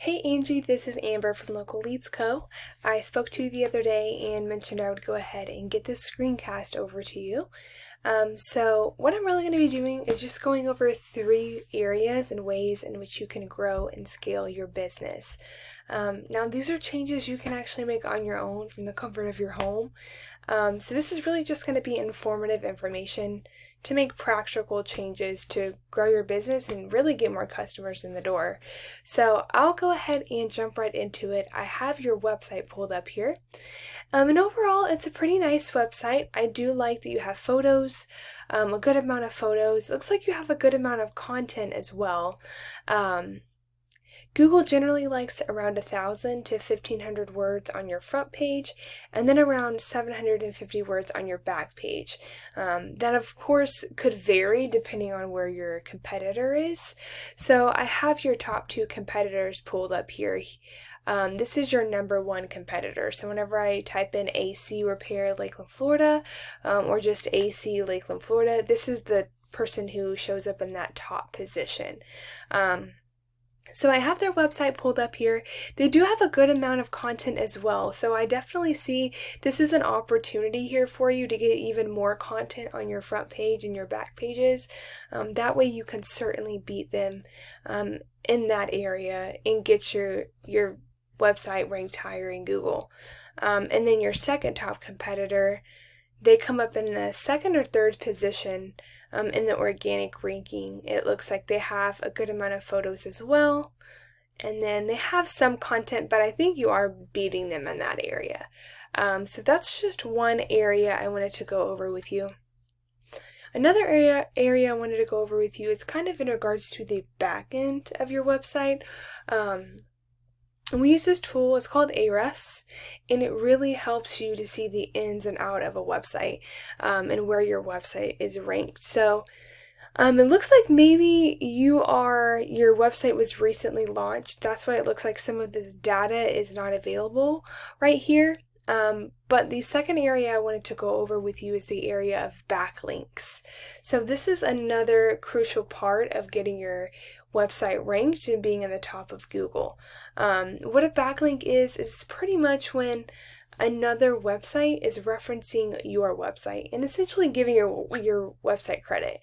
Hey Angie, this is Amber from Local Leads Co. I spoke to you the other day and mentioned I would go ahead and get this screencast over to you. So what I'm really going to be doing is just going over 3 areas and ways in which you can grow and scale your business. Now these are changes you can actually make on your own from the comfort of your home. So this is really just going to be informative information to make practical changes to grow your business and really get more customers in the door. So I'll go ahead and jump right into it. I have your website pulled up here. And overall, it's a pretty nice website. I do like that you have photos, a good amount of photos. It looks like you have a good amount of content as well. Google generally likes around 1,000 to 1,500 words on your front page, and then around 750 words on your back page. That of course could vary depending on where your competitor is. So I have your top 2 competitors pulled up here. This is your number 1 competitor. So whenever I type in AC Repair Lakeland, Florida, or just AC Lakeland, Florida, this is the person who shows up in that top position. So I have their website pulled up here. They do have a good amount of content as well. So I definitely see this is an opportunity here for you to get even more content on your front page and your back pages. That way you can certainly beat them in that area and get your website ranked higher in Google. And then your second top competitor, they come up in the 2nd or 3rd position in the organic ranking. It looks like they have a good amount of photos as well. And then they have some content, but I think you are beating them in that area. So that's just one area I wanted to go over with you. Another area I wanted to go over with you is kind of in regards to the back end of your website. And we use this tool, it's called Ahrefs, and it really helps you to see the ins and out of a website and where your website is ranked. So it looks like maybe your website was recently launched. That's why it looks like some of this data is not available right here. But the second area I wanted to go over with you is the area of backlinks. So this is another crucial part of getting your website ranked and being in the top of Google. What a backlink is pretty much when another website is referencing your website and essentially giving your website credit.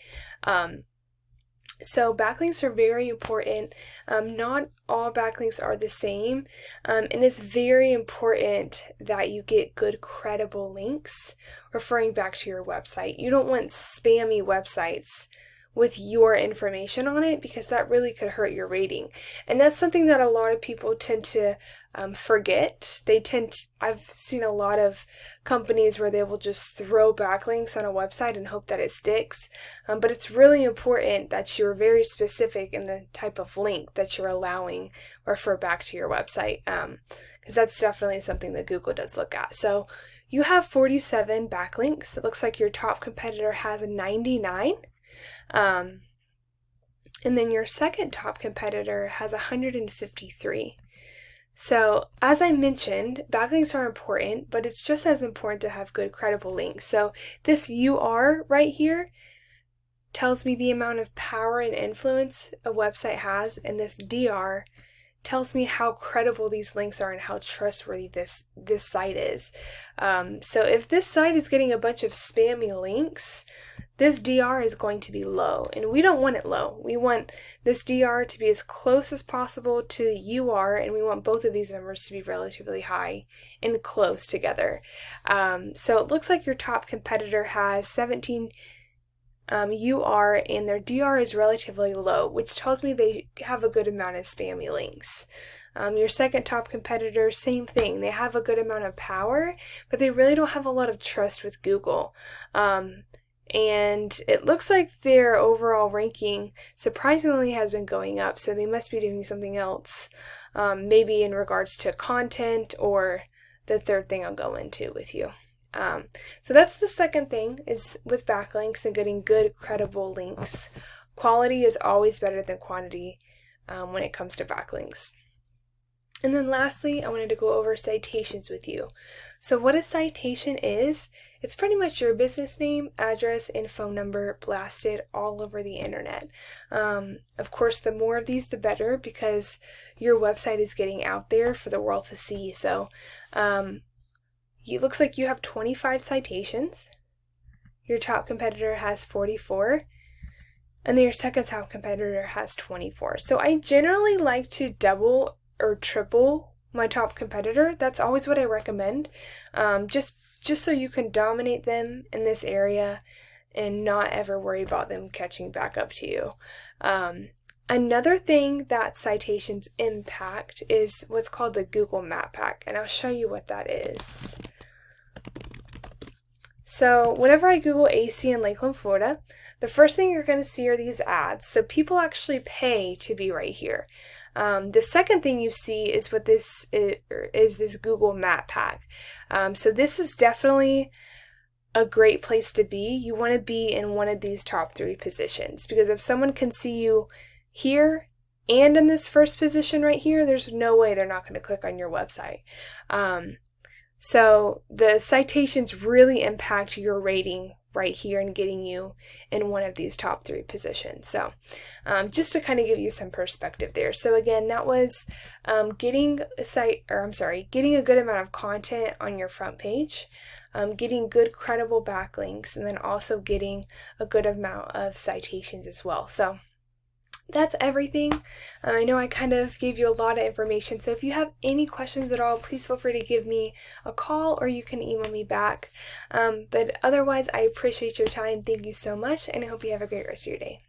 So backlinks are very important. Not all backlinks are the same, and it's very important that you get good credible links referring back to your website. You don't want spammy websites with your information on it because that really could hurt your rating. And that's something that a lot of people tend to forget. I've seen a lot of companies where they will just throw backlinks on a website and hope that it sticks. But it's really important that you're very specific in the type of link that you're allowing refer back to your website. Because that's definitely something that Google does look at. So you have 47 backlinks. It looks like your top competitor has 99. And then your second top competitor has 153. So as I mentioned, backlinks are important, but it's just as important to have good credible links. So this UR right here tells me the amount of power and influence a website has, and this DR tells me how credible these links are and how trustworthy this site is. So if this site is getting a bunch of spammy links, this DR is going to be low, and we don't want it low. We want this DR to be as close as possible to UR, and we want both of these numbers to be relatively high and close together. So it looks like your top competitor has 17 UR, and their DR is relatively low, which tells me they have a good amount of spammy links. Your second top competitor, same thing. They have a good amount of power, but they really don't have a lot of trust with Google. And it looks like their overall ranking surprisingly has been going up, so they must be doing something else, maybe in regards to content or the third thing I'll go into with you. So that's the second thing, is with backlinks and getting good credible links. Quality is always better than quantity when it comes to backlinks. And then lastly, I wanted to go over citations with you. So what a citation is, it's pretty much your business name, address, and phone number blasted all over the internet. Of course, the more of these, the better, because your website is getting out there for the world to see. So it looks like you have 25 citations. Your top competitor has 44. And then your second top competitor has 24. So I generally like to double or triple my top competitor. That's always what I recommend. Just so you can dominate them in this area and not ever worry about them catching back up to you. Another thing that citations impact is what's called the Google Map Pack, and I'll show you what that is. So whenever I Google AC in Lakeland, Florida, the first thing you're going to see are these ads. So people actually pay to be right here. The second thing you see is what this is this Google Map Pack. So this is definitely a great place to be. You want to be in one of these top 3 positions, because if someone can see you here and in this first position right here, there's no way they're not going to click on your website. So the citations really impact your rating right here and getting you in one of these top 3 positions. So just to kind of give you some perspective there. So again, that was getting a good amount of content on your front page, getting good credible backlinks, and then also getting a good amount of citations as well. So that's everything. I know I kind of gave you a lot of information, so if you have any questions at all, please feel free to give me a call or you can email me back. But otherwise, I appreciate your time. Thank you so much, and I hope you have a great rest of your day.